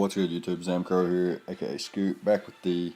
what's good YouTube? Zamcrow here, aka Scoot, back with the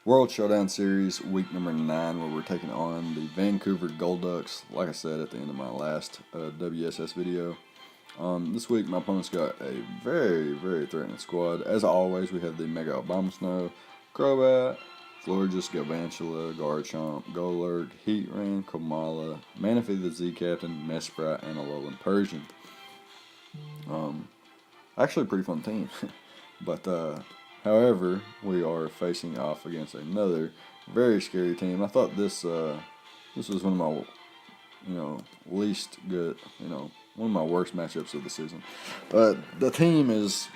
World Showdown Series, week number 9, where we're taking on the Vancouver Golducks, like I said at the end of my last WSS video. This week my opponent's got a very threatening squad. As always, we have the Mega Abomasnow, Crobat, Florges, Galvantula, Garchomp, Golurk, Heatran, Kamala, Manaphy the Z-Captain, Mesprit, and a Alolan Persian. Actually a pretty fun team. But, however, we are facing off against another very scary team. I thought this was one of my, least good, one of my worst matchups of the season. The team is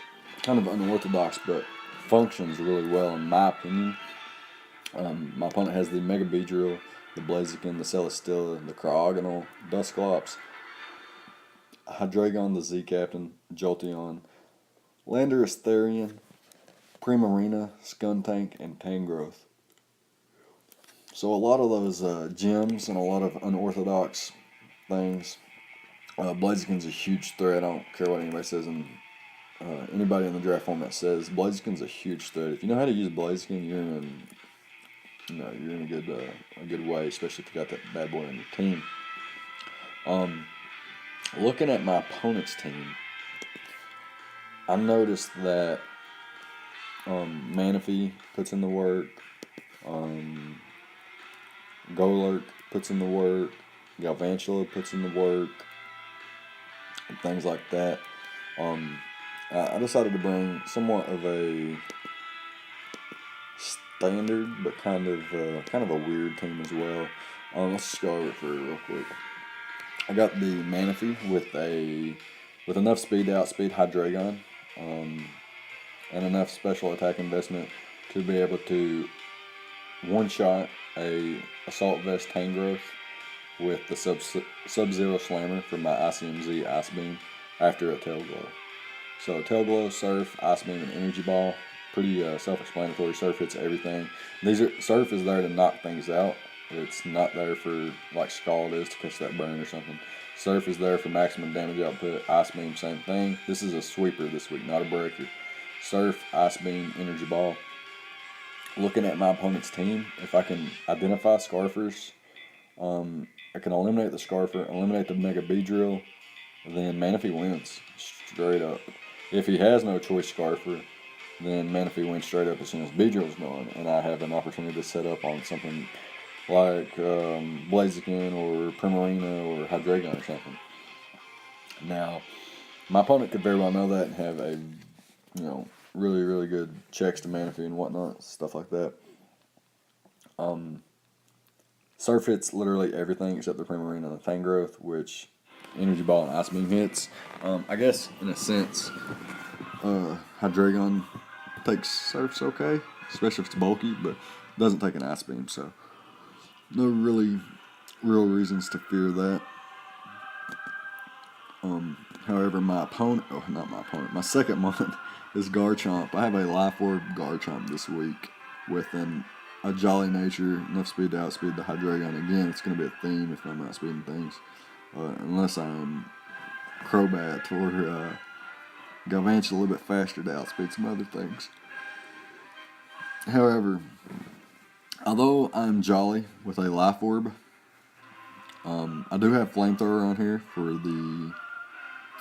kind of unorthodox, but functions really well in my opinion. My opponent has the Mega Beedrill, the Blaziken, the Celesteela, the Cryogonal, Dusclops, Hydreigon, the Z-Captain, Jolteon, Landorus, Therian, Primarina, Skuntank, and Tangrowth. So a lot of those gems and a lot of unorthodox things. Blaziken's a huge threat. I don't care what anybody says, and anybody in the draft format says Blaziken's a huge threat. If you know how to use Blaziken, you're in a good way, especially if you got that bad boy on your team. Looking at my opponent's team, I noticed that Manaphy puts in the work, Golurk puts in the work, Galvantula puts in the work, and things like that. I decided to bring somewhat of a standard, but kind of a weird team as well. Let's just go over it for real quick. I got the Manaphy with enough speed to outspeed Hydreigon, and enough special attack investment to be able to one-shot a Assault Vest Tangrowth with the Sub-Zero Slammer from my ICMZ Ice Beam after a Tail Glow. So Tail Glow, Surf, Ice Beam, and Energy Ball. Pretty self-explanatory. Surf hits everything. Surf is there to knock things out. It's not there for, like Scald is, to catch that burn or something. Surf is there for maximum damage output. Ice Beam, same thing. This is a sweeper this week, not a breaker. Surf, Ice Beam, Energy Ball. Looking at my opponent's team, if I can identify Scarfers, I can eliminate the Scarfer, eliminate the Mega Beedrill, then Manaphy wins straight up. If he has no choice Scarfer, then Manaphy wins straight up as soon as Beedrill's gone, and I have an opportunity to set up on something like Blaziken or Primarina or Hydreigon or something. Now, my opponent could very well know that and have a, really good checks to Manaphy and whatnot, stuff like that. Surf hits literally everything except the Primarina and the Tangrowth, which Energy Ball and Ice Beam hits. I guess, in a sense, Hydreigon takes Surf's okay, especially if it's bulky, but doesn't take an Ice Beam, so no really real reasons to fear that. However, my second one is Garchomp. I have a Life Orb Garchomp this week with a Jolly Nature, enough speed to outspeed the Hydreigon. Again, it's going to be a theme if I'm outspeeding things. Unless I'm Crobat or Galvantula a little bit faster to outspeed some other things. However, although I'm Jolly with a Life Orb, I do have Flamethrower on here for the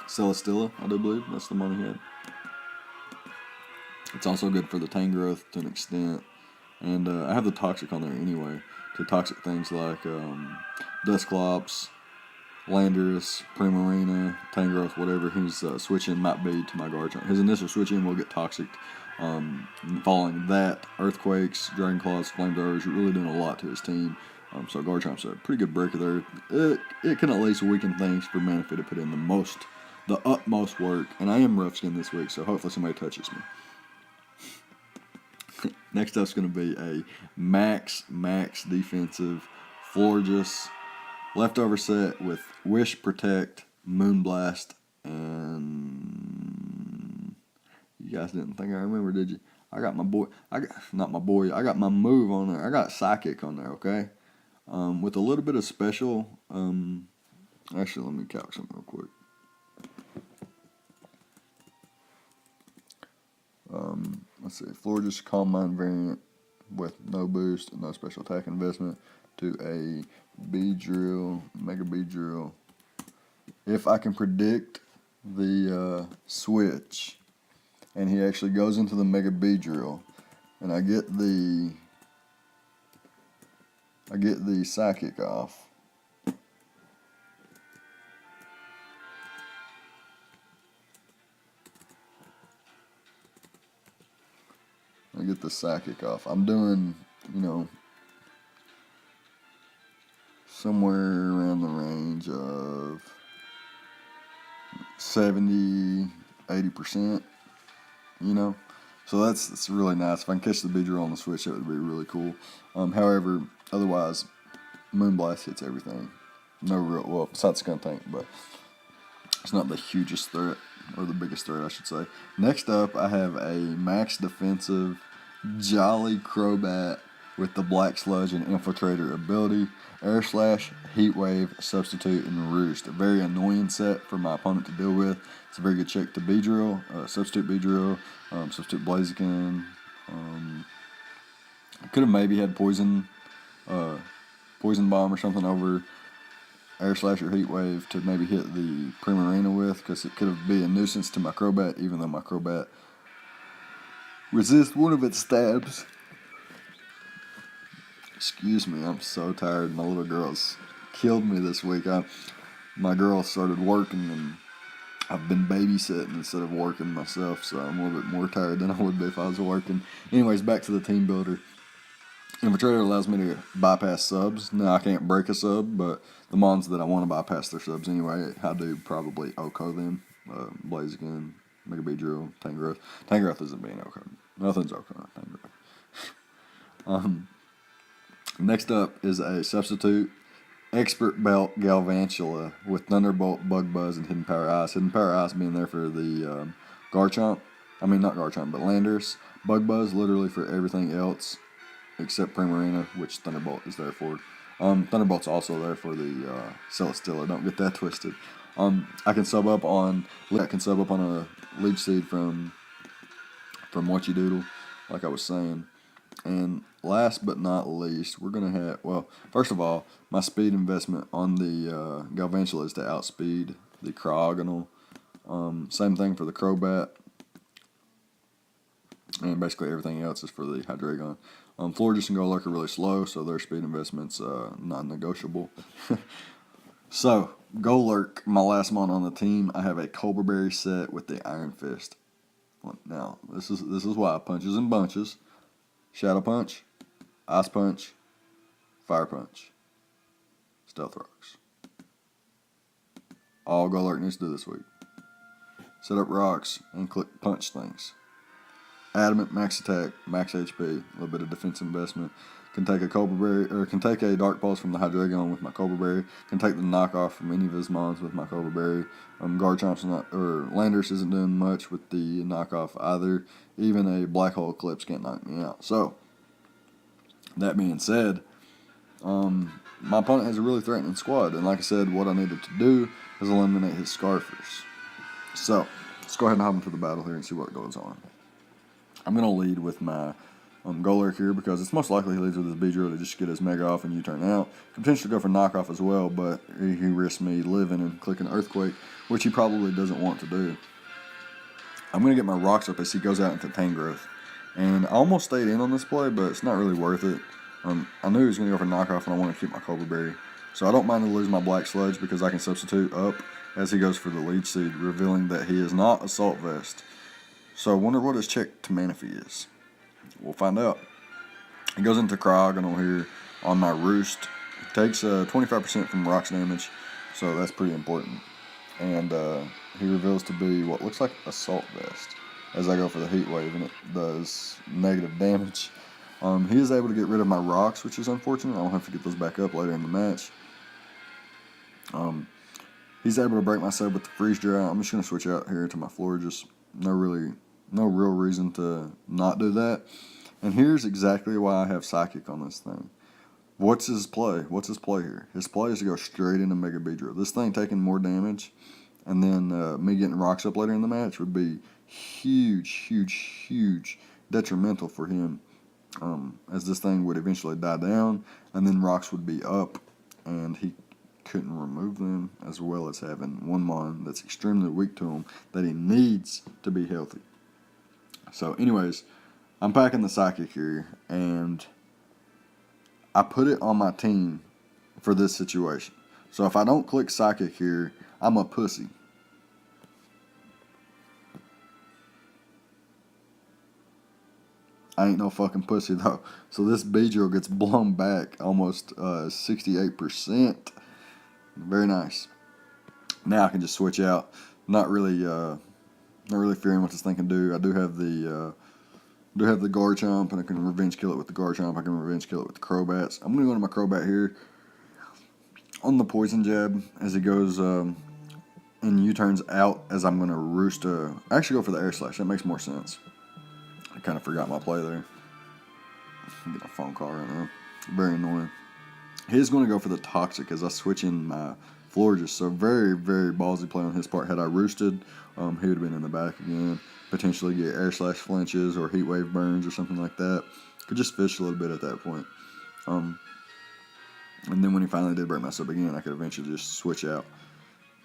Celesteela, I do believe. That's the one he had. It's also good for the Tangrowth to an extent. And I have the Toxic on there anyway, to toxic things like Dusclops, Landorus, Primarina, Tangrowth, whatever his switch-in might be to my Garchomp. His initial switch-in will get toxic. Following that, Earthquakes, Dragon Claws, Flamethrowers, really doing a lot to his team. So Garchomp's a pretty good breaker there. It can at least weaken things for Manaphy to put in the utmost work. And I am rough skinned this week, so hopefully somebody touches me. Next up's going to be a max defensive Florges leftover set with Wish, Protect, Moonblast, and you guys didn't think I remember, did you? I got my boy. I got my move on there. I got Psychic on there, okay? With a little bit of special. Actually, let me calc something real quick. Let's see, Florida's Calm Mind variant with no boost and no special attack investment to a Beedrill, Mega Beedrill. If I can predict the switch, and he actually goes into the Mega Beedrill, and I get the Psychic off. I get the Psychic off. I'm doing, somewhere around the range of 70, 80%, So that's really nice. If I can catch the Beedrill on the switch, that would be really cool. However, otherwise, Moonblast hits everything. No real, well, besides Skunk Tank, but it's not the hugest threat, or the biggest threat, I should say. Next up, I have a max defensive Jolly Crobat with the Black Sludge and Infiltrator ability. Air Slash, Heat Wave, Substitute, and Roost. A very annoying set for my opponent to deal with. It's a very good check to Beedrill, Substitute Beedrill, Substitute Blaziken. I could have maybe had Poison Bomb or something over Air Slash or Heat Wave to maybe hit the Primarina with, because it could have been a nuisance to my Crobat, even though my Crobat resists one of its stabs. Excuse me, I'm so tired. My little girl's killed me this week. My girl started working, and I've been babysitting instead of working myself, so I'm a little bit more tired than I would be if I was working. Anyways, back to the team builder. Infiltrator allows me to bypass subs. Now, I can't break a sub, but the mons that I want to bypass their subs anyway, I do probably OHKO them. Blaziken, Mega Beedrill, Tangrowth. Tangrowth isn't being OHKO. Nothing's OHKO on Tangrowth. Next up is a substitute Expert Belt Galvantula with Thunderbolt, Bug Buzz, and Hidden Power Ice. Hidden Power Ice being there for the Garchomp. I mean, not Garchomp, but Landorus. Bug Buzz literally for everything else except Primarina, which Thunderbolt is there for. Thunderbolt's also there for the Celesteela. Don't get that twisted. I can sub up on a Leech Seed from What You Doodle, like I was saying. And last but not least, we're going to have, well, first of all, my speed investment on the Galvantula is to outspeed the Cryogonal. Same thing for the Crobat. And basically everything else is for the Hydreigon. Florges and Golduck are really slow, so their speed investment's non-negotiable. So, Golduck, my last mon on the team, I have a Cobra Berry set with the Iron Fist. Now, this is why punches in bunches. Shadow Punch, Ice Punch, Fire Punch, Stealth Rocks. All Golduck needs to do this week. Set up rocks and click punch things. Adamant, max attack, max HP, a little bit of defense investment. Can take a Cobra Berry, or can take a Dark Pulse from the Hydreigon with my Cobra Berry. Can take the knockoff from any of his mons with my Cobra Berry. Garchomp's Landorus isn't doing much with the knockoff either. Even a Black Hole Eclipse can't knock me out. So, that being said, my opponent has a really threatening squad. And like I said, what I needed to do is eliminate his Scarfers. So, let's go ahead and hop into the battle here and see what goes on. I'm going to lead with my Golduck here because it's most likely he leads with his Beedrill to just get his Mega off and U-turn out. Could potentially go for knockoff as well, but he risks me living and clicking Earthquake, which he probably doesn't want to do. I'm going to get my rocks up as he goes out into Tangrowth. And I almost stayed in on this play, but it's not really worth it. I knew he was going to go for knockoff, and I want to keep my Cobra Berry. So I don't mind to lose my Black Sludge because I can substitute up as he goes for the Leech Seed, revealing that he is not Assault Vest. So I wonder what his check to Manaphy is. We'll find out. He goes into Cryogonal here on my Roost. Takes 25% from rocks damage, so that's pretty important. And he reveals to be what looks like Assault Vest as I go for the Heat Wave, and it does negative damage. He is able to get rid of my rocks, which is unfortunate. I'll have to get those back up later in the match. He's able to break my sub with the Freeze Dry. I'm just going to switch out here to my Florges. No real reason to not do that. And here's exactly why I have Psychic on this thing. What's his play? What's his play here? His play is to go straight into Mega Beedrill. This thing taking more damage, and then me getting rocks up later in the match would be huge detrimental for him, as this thing would eventually die down, and then rocks would be up, and he couldn't remove them, as well as having one mon that's extremely weak to him that he needs to be healthy. So anyways, I'm packing the Psychic here, and I put it on my team for this situation. So if I don't click Psychic here, I'm a pussy. I ain't no fucking pussy though. So this Beedrill gets blown back almost 68%. Very nice. Now I can just switch out. Not really fearing what this thing can do. I do have the Garchomp, and I can revenge kill it with the Garchomp. I can revenge kill it with the Crobats. I'm gonna go to my Crobat here on the Poison Jab as he goes in U-turns out, as I'm gonna roost. Actually go for the Air Slash. That makes more sense. I kind of forgot my play there. I'm getting a phone call right now. Very annoying. He's going to go for the Toxic as I switch in my Florges. So very ballsy play on his part. Had I roosted, he would have been in the back again. Potentially get Air Slash flinches or Heat Wave burns or something like that. Could just fish a little bit at that point. And then when he finally did break my sub again, I could eventually just switch out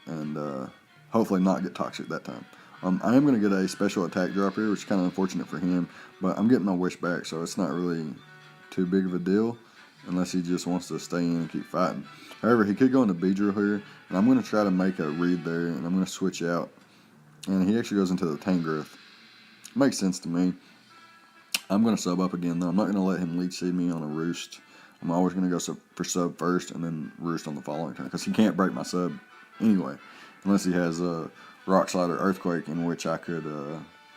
and hopefully not get Toxic that time. I am going to get a special attack drop here, which is kind of unfortunate for him, but I'm getting my wish back, so it's not really too big of a deal unless he just wants to stay in and keep fighting. However, he could go into Beedrill here, and I'm going to try to make a read there, and I'm going to switch out. And he actually goes into the Tangrowth. Makes sense to me. I'm going to sub up again, though. I'm not going to let him leech seed me on a roost. I'm always going to go for sub first and then roost on the following turn, because he can't break my sub anyway, unless he has a Rock Slide or Earthquake, in which I could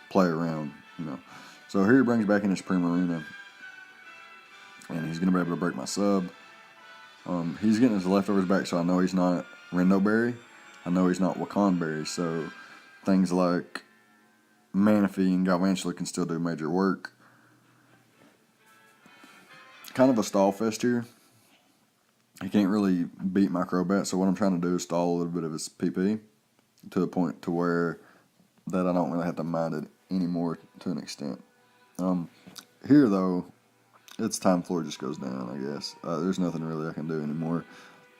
play around, you know. So here he brings back in his Primarina, and he's going to be able to break my sub. He's getting his leftovers back, so I know he's not Rindoberry. I know he's not Wakanberry, so things like Manaphy and Galvantula can still do major work. Kind of a stall fest here. He can't really beat my Crobat, so what I'm trying to do is stall a little bit of his PP to the point to where that I don't really have to mind it anymore to an extent. Here, though, it's time Floor just goes down, I guess. There's nothing really I can do anymore.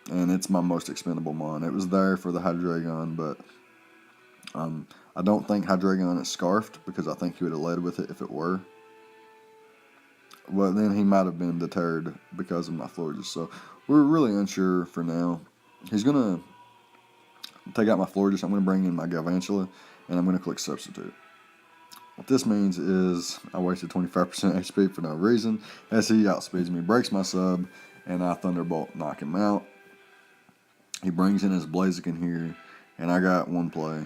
And it's my most expendable mon. It was there for the Hydreigon, but I don't think Hydreigon is scarfed, because I think he would have led with it if it were. But then he might have been deterred because of my Florges. So we're really unsure for now. He's going to take out my Florges. I'm going to bring in my Galvantula, and I'm going to click Substitute. What this means is I wasted 25% HP for no reason, as he outspeeds me, breaks my sub, and I Thunderbolt knock him out. He brings in his Blaziken here, and I got one play.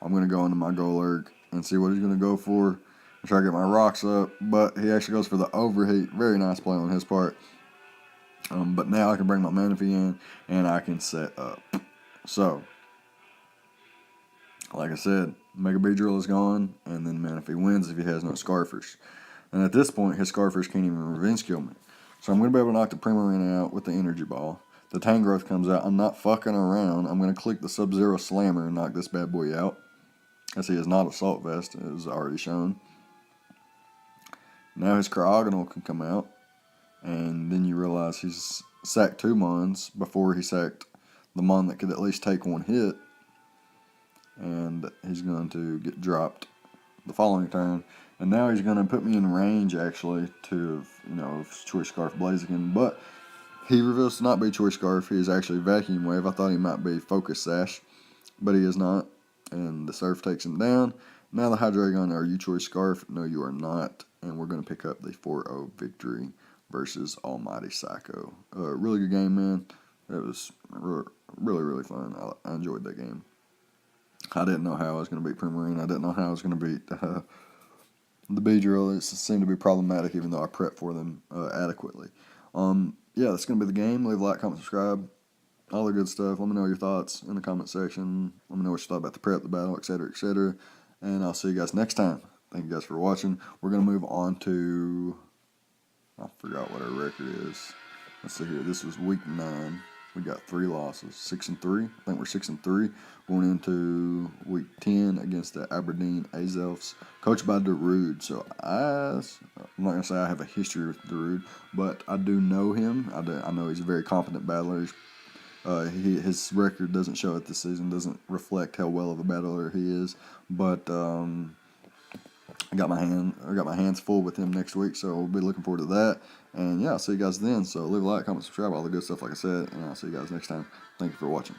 I'm going to go into my Golurk and see what he's going to go for, and try to get my rocks up, but he actually goes for the Overheat. Very nice play on his part. But now I can bring my Manaphy in, and I can set up. So, like I said, Mega Beedrill is gone, and then Manaphy wins if he has no Scarfers. And at this point, his Scarfers can't even revenge kill me. So I'm going to be able to knock the Primarina out with the Energy Ball. The Tangrowth comes out. I'm not fucking around. I'm going to click the Sub-Zero Slammer and knock this bad boy out, as he is not Assault Vest, as already shown. Now his Cryogonal can come out, and then you realize he's sacked 2 Mons before he sacked the Mon that could at least take 1 hit. And he's going to get dropped the following turn. And now he's going to put me in range, actually, to, Choice Scarf Blaziken. But he reveals to not be Choice Scarf. He is actually Vacuum Wave. I thought he might be Focus Sash, but he is not. And the Surf takes him down. Now the Hydreigon, are you Choice Scarf? No, you are not. And we're going to pick up the 4-0 victory versus Almighty Psycho. Really good game, man. It was really fun. I enjoyed that game. I didn't know how I was going to beat Primarina. I didn't know how I was going to beat the Beedrill. It seemed to be problematic, even though I prepped for them adequately. Yeah, that's going to be the game. Leave a like, comment, subscribe, all the good stuff. Let me know your thoughts in the comment section. Let me know what you thought about the prep, the battle, etc., etc. And I'll see you guys next time. Thank you guys for watching. We're going to move on to, I forgot what our record is. Let's see here. This was week 9. We got 3 losses, 6-3. I think we're 6-3 going into week 10 against the Aberdeen Azelfs, coached by Darude. So I'm not gonna say I have a history with Darude, but I do know him. I know he's a very competent battler. His record doesn't show it this season, doesn't reflect how well of a battler he is. But I got my hands full with him next week, so we'll be looking forward to that. And yeah, I'll see you guys then. So leave a like, comment, subscribe, all the good stuff like I said, and I'll see you guys next time. Thank you for watching.